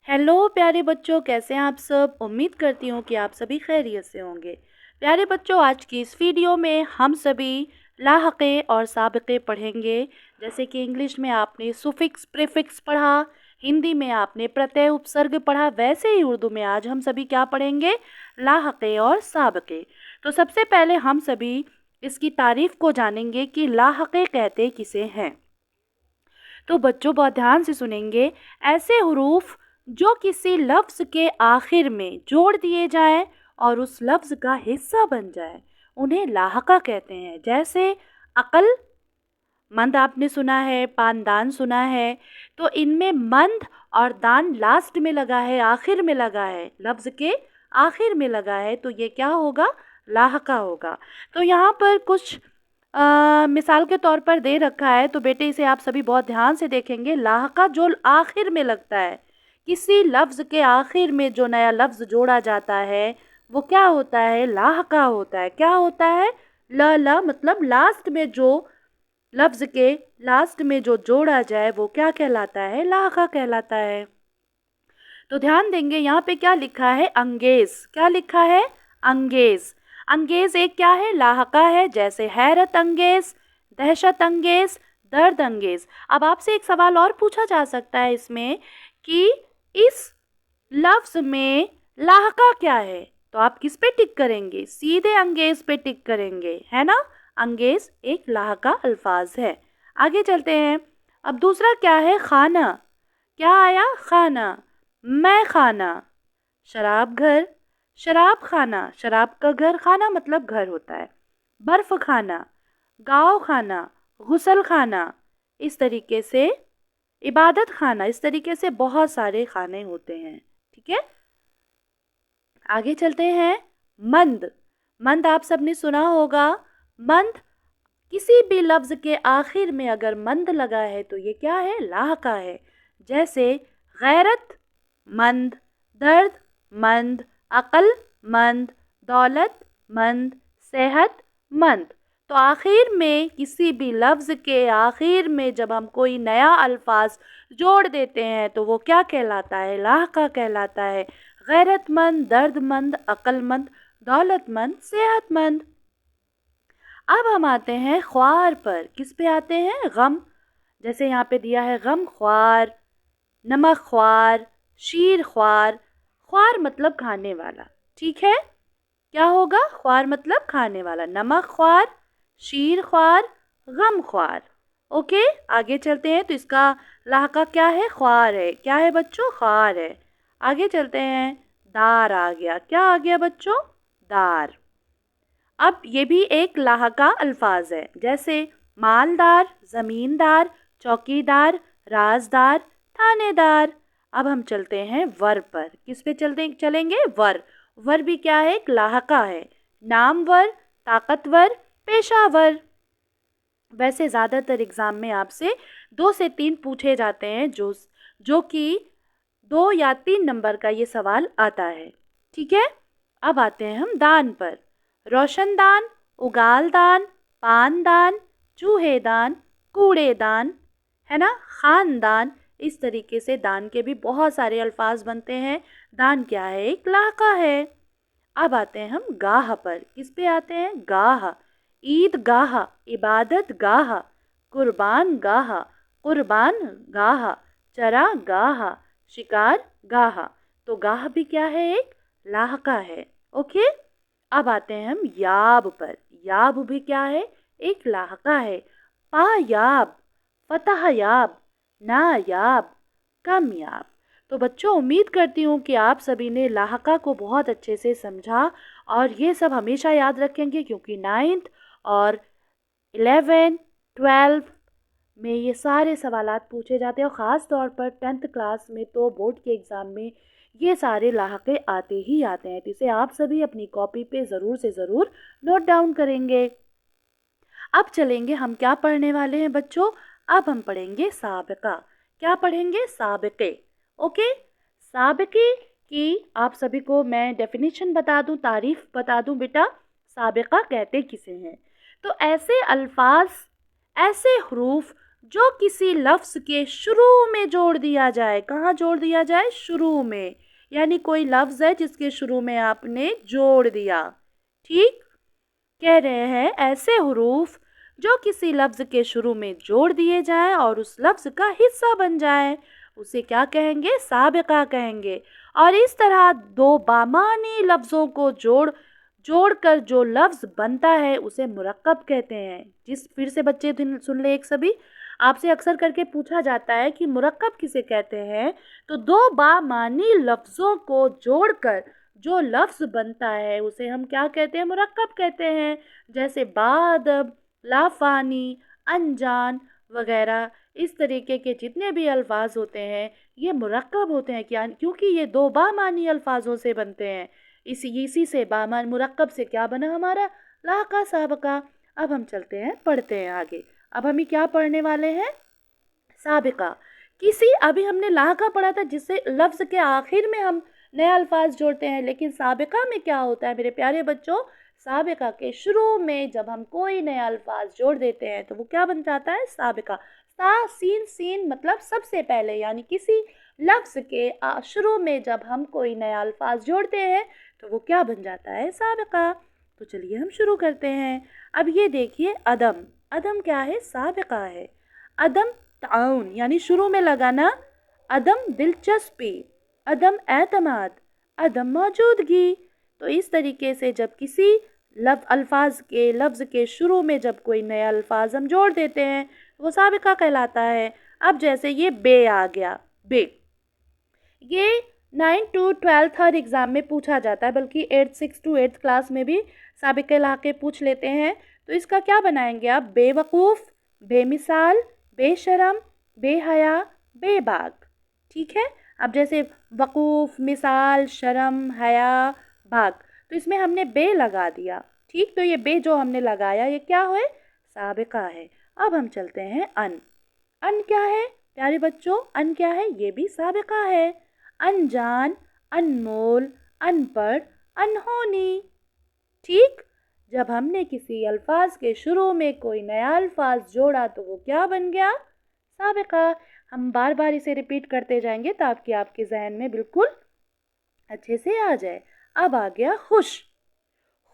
Hello प्यारे बच्चों, कैसे हैं आप सब। उम्मीद करती हूँ कि आप सभी खैरियत से होंगे। प्यारे बच्चों, आज की इस वीडियो में हम सभी लाहक़े और साबिक़े पढ़ेंगे। जैसे कि इंग्लिश में आपने सुफिक्स प्रीफिक्स पढ़ा, हिंदी में आपने प्रत्यय उपसर्ग पढ़ा, वैसे ही उर्दू में आज हम सभी क्या पढ़ेंगे, लाहक़े और साबिक़े। तो सबसे पहले हम सभी इसकी तारीफ़ को जानेंगे कि लाहक़े कहते किसे हैं। तो बच्चों बहुत ध्यान से सुनेंगे। ऐसे हुरूफ जो किसी लफ्ज़ के आखिर में जोड़ दिए जाएं और उस लफ्ज़ का हिस्सा बन जाए, उन्हें लाहक़ा कहते हैं। जैसे अक़ल, मंद आपने सुना है, पानदान सुना है, तो इनमें मंद और दान लास्ट में लगा है, आखिर में लगा है, लफ्ज़ के आखिर में लगा है, तो ये क्या होगा, लाहक़ा होगा। तो यहाँ पर कुछ मिसाल के तौर पर दे रखा है, तो बेटे इसे आप सभी बहुत ध्यान से देखेंगे। लाहक़ा जो आखिर में लगता है, किसी लफ्ज़ के आखिर में जो नया लफ्ज़ जोड़ा जाता है वो क्या होता है, लाहक़ा होता है। क्या होता है, ला मतलब लास्ट में जो लफ्ज़ के लास्ट में जो जोड़ा जाए वो क्या कहलाता है, लाहक़ा कहलाता है। तो ध्यान देंगे, यहाँ पे क्या लिखा है, अंगेज़। क्या लिखा है, अंगेज़। अंगेज़ एक क्या है, लाहक़ा है। जैसे हैरत अंगेज़, दहशत अंगेज़, दर्द अंगेज़। अब आपसे एक सवाल और पूछा जा सकता है इसमें कि इस लफ्ज़ में लाहक़ा क्या है, तो आप किस पे टिक करेंगे, सीधे अंगेज़ पे टिक करेंगे, है ना। अंगेज़ एक लाहक़ा अल्फाज है। आगे चलते हैं। अब दूसरा क्या है, खाना। क्या आया, खाना। मैं खाना, शराब घर, शराब खाना, शराब का घर, खाना मतलब घर होता है। बर्फ़ खाना, गाँव खाना, गुसल खाना, इस तरीके से इबादत खाना, इस तरीके से बहुत सारे खाने होते हैं। ठीक है, आगे चलते हैं। मंद, मंद आप सबने सुना होगा। मंद, किसी भी लफ्ज़ के आखिर में अगर मंद लगा है तो ये क्या है, लाहक़ा है। जैसे गैरत मंद, दर्द मंद, अक़ल मंद, दौलत मंद, सेहत मंद। तो आखिर में किसी भी लफ्ज़ के आखिर में जब हम कोई नया अल्फाज जोड़ देते हैं तो वो क्या कहलाता है, लाहक़ा कहलाता है। गैरतमंद, दर्दमंद, अक़लमंद, दौलतमंद, सेहतमंद। अब हम आते हैं ख्वार पर। किस पे आते हैं, गम। जैसे यहाँ पे दिया है गम ख्वार, नमक ख्वार, शीर ख्वार। ख्वार मतलब खाने वाला, ठीक है। क्या होगा, ख्वार मतलब खाने वाला। नमक ख्वार, शीर ख्वार, गम ख्वार। ओके, आगे चलते हैं। तो इसका लाहक़ा क्या है, ख्वार है। क्या है बच्चों, ख्वार है। आगे चलते हैं। दार आ गया। क्या आ गया बच्चों, दार। अब ये भी एक लाहक़ा अल्फाज है। जैसे मालदार, ज़मींदार, चौकीदार, राजदार, थानेदार। अब हम चलते हैं वर पर। किस पे चलेंगे, वर। वर भी क्या है, एक लाहक़ा है। नामवर, ताकतवर, पेशावर। वैसे ज़्यादातर एग्ज़ाम में आपसे 2 से 3 पूछे जाते हैं, जो कि 2 या 3 नंबर का ये सवाल आता है। ठीक है, अब आते हैं हम दान पर। रोशनदान, उगालदान, पानदान, चूहेदान, कूड़ेदान, है ना, खानदान। इस तरीके से दान के भी बहुत सारे अल्फाज बनते हैं। दान क्या है, एक लाहक़ा है। अब आते हैं हम गाह पर। किस पे आते हैं, गाह। ईद गाह, इबादत गाह, कुर्बान गाह, कुर्बान गाह, चरा गाह, शिकार गाह। तो गाह भी क्या है, एक लाहक़ा है। ओके, अब आते हैं हम याब पर। याब भी क्या है, एक लाहक़ा है। पायाब, फतह याब, नायाब, कामयाब। तो बच्चों, उम्मीद करती हूँ कि आप सभी ने लाहक़ा को बहुत अच्छे से समझा और ये सब हमेशा याद रखेंगे, क्योंकि 9th और 11, 12 में ये सारे सवालात पूछे जाते हैं। और ख़ास तौर पर 10th क्लास में तो बोर्ड के एग्ज़ाम में ये सारे लाहक़े आते ही आते हैं। तो इसे आप सभी अपनी कॉपी पे ज़रूर से ज़रूर नोट डाउन करेंगे। अब चलेंगे, हम क्या पढ़ने वाले हैं बच्चों, अब हम पढ़ेंगे साबिक़ा। क्या पढ़ेंगे, साबिक़े। ओके, साबिक़े की आप सभी को मैं डेफिनेशन बता दूं, तारीफ़ बता दूं बेटा। साबिक़ा कहते किसे हैं, तो ऐसे अल्फाज, ऐसे हरूफ जो किसी लफ्ज़ के शुरू में जोड़ दिया जाए। कहाँ जोड़ दिया जाए? शुरू में। यानी कोई लफ्ज़ है जिसके शुरू में आपने जोड़ दिया। ठीक? कह रहे हैं ऐसे हुरूफ जो किसी लफ्ज़ के शुरू में जोड़ दिए जाए और उस लफ्ज़ का हिस्सा बन जाए, उसे क्या कहेंगे? साबिक़ा कहेंगे। और इस तरह दो बामानी लफ्ज़ों को जोड़कर जो लफ्ज़ बनता है उसे मुरक्कब कहते हैं। फिर से बच्चे सुन ले एक सभी, आपसे अक्सर करके पूछा जाता है कि मुरक्कब किसे कहते हैं, तो दो बामानी लफ्ज़ों को जोड़कर जो लफ्ज़ बनता है उसे हम क्या कहते हैं? मुरक्कब कहते हैं। जैसे बाअदब, लाफ़ानी, अनजान वगैरह इस तरीके के जितने भी अल्फाज होते हैं ये मुरक्कब होते हैं। क्या? क्योंकि ये दो बामानी अल्फाजों से बनते हैं। इसी से बामान मुरक्कब से क्या बना हमारा? लाका साबिका। अब हम चलते हैं, पढ़ते हैं आगे। अब हम क्या पढ़ने वाले हैं? साबिका। अभी हमने लाका पढ़ा था जिससे लफ्ज़ के आखिर में हम नया अल्फाज जोड़ते हैं, लेकिन साबिका में क्या होता है मेरे प्यारे बच्चों? साबिका के शुरू में जब हम कोई नया अल्फाज जोड़ देते हैं तो वो क्या बन जाता है? साबिका। सीन मतलब सबसे पहले, यानी किसी लफ्ज़ के शुरू में जब हम कोई नया अल्फाज जोड़ते हैं तो वो क्या बन जाता है? साबिका। तो चलिए हम शुरू करते हैं। अब ये देखिए, अदम। अदम क्या है? साबिका है। अदम ताउन यानी शुरू में लगाना। अदम दिलचस्पी, अदम एतमाद, अदम मौजूदगी। तो इस तरीके से जब किसी लफ्ज़ के शुरू में जब कोई नया अल्फाज हम जोड़ देते हैं वो साबिका कहलाता है। अब जैसे ये बे आ गया, बे, ये 9 to 12 हर एग्ज़ाम में पूछा जाता है, बल्कि 6 to 8 क्लास में भी साबिक़े लाके पूछ लेते हैं। तो इसका क्या बनाएंगे आप? बेवकूफ़, बेमिसाल, बेशरम, बेहया, बेबाक। ठीक है? अब जैसे वकूफ़, मिसाल, शर्म, हया, बाक, तो इसमें हमने बे लगा दिया। ठीक? तो ये बे जो हमने लगाया ये क्या है? साबिक़ा है। अब हम चलते हैं अन। अन क्या है प्यारे बच्चों? अन क्या है? ये भी साबिक़ा है। अनजान, अनमोल, अनपढ़, अनहोनी। ठीक? जब हमने किसी अल्फाज के शुरू में कोई नया अल्फाज जोड़ा तो वो क्या बन गया? साबिक़ा। हम बार बार इसे रिपीट करते जाएंगे ताकि आपके जहन में बिल्कुल अच्छे से आ जाए। अब आ गया खुश।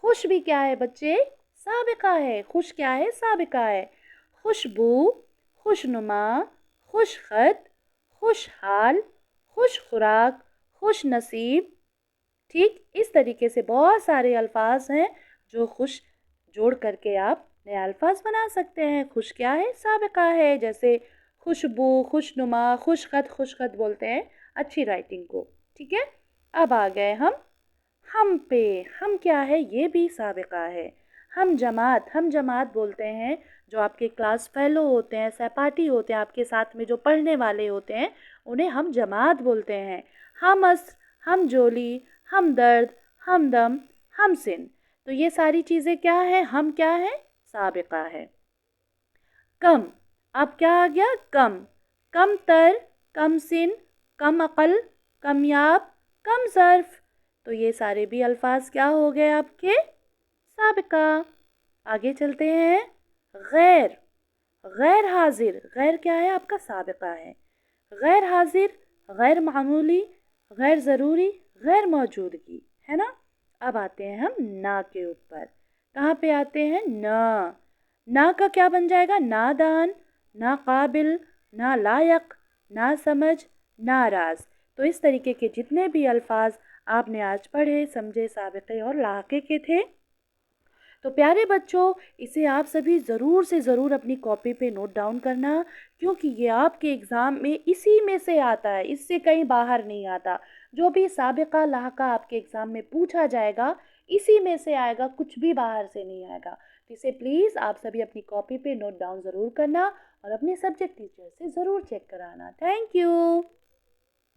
खुश भी क्या है बच्चे? साबिक़ा है। खुश क्या है? साबिक़ा है। खुशबू, खुशनुमा, खुशखत, खुशहाल, खुश खुराक, खुश नसीब। ठीक? इस तरीके से बहुत सारे अल्फाज हैं जो खुश जोड़ करके आप नया अल्फाज बना सकते हैं। खुश क्या है? साबिक़ा है। जैसे खुशबू, खुशनुमा, खुशखत बोलते हैं अच्छी राइटिंग को। ठीक है? अब आ गए हम पे। हम क्या है? ये भी साबिक़ा है। हम जमात बोलते हैं जो आपके क्लास फेलो होते हैं, सहपाठी होते हैं, आपके साथ में जो पढ़ने वाले होते हैं उन्हें हम जमात बोलते हैं। हम अस्र, हम जोली, हमदर्द, हमदम, हमसिन। तो ये सारी चीज़ें क्या है? हम क्या है? साबिक़ा है। कम। अब क्या आ गया? कम। कम तर, कम सिन, कम अक़ल, कमयाब, कम ज़र्फ़। तो ये सारे भी अल्फाज क्या हो गए आपके? साबिक़ा। आगे चलते हैं। गैर। गैर हाजिर। गैर क्या है? आपका साबिक़ा है। गैर हाजिर, गैर मामूली, गैर ज़रूरी, गैर मौजूदगी, है ना? अब आते हैं हम ना के ऊपर। कहाँ पे आते हैं? ना। ना का क्या बन जाएगा? नादान, ना काबिल, ना लायक, ना समझ, नाराज़। तो इस तरीके के जितने भी अल्फाज आपने आज पढ़े, समझे, साबिक़े और लाके के थे, तो प्यारे बच्चों इसे आप सभी ज़रूर से ज़रूर अपनी कॉपी पे नोट डाउन करना, क्योंकि ये आपके एग्ज़ाम में इसी में से आता है, इससे कहीं बाहर नहीं आता। जो भी साबिक़ा लाहका आपके एग्ज़ाम में पूछा जाएगा इसी में से आएगा, कुछ भी बाहर से नहीं आएगा। तो इसे प्लीज़ आप सभी अपनी कॉपी पे नोट डाउन ज़रूर करना और अपने सब्जेक्ट टीचर से ज़रूर चेक कराना। Thank you.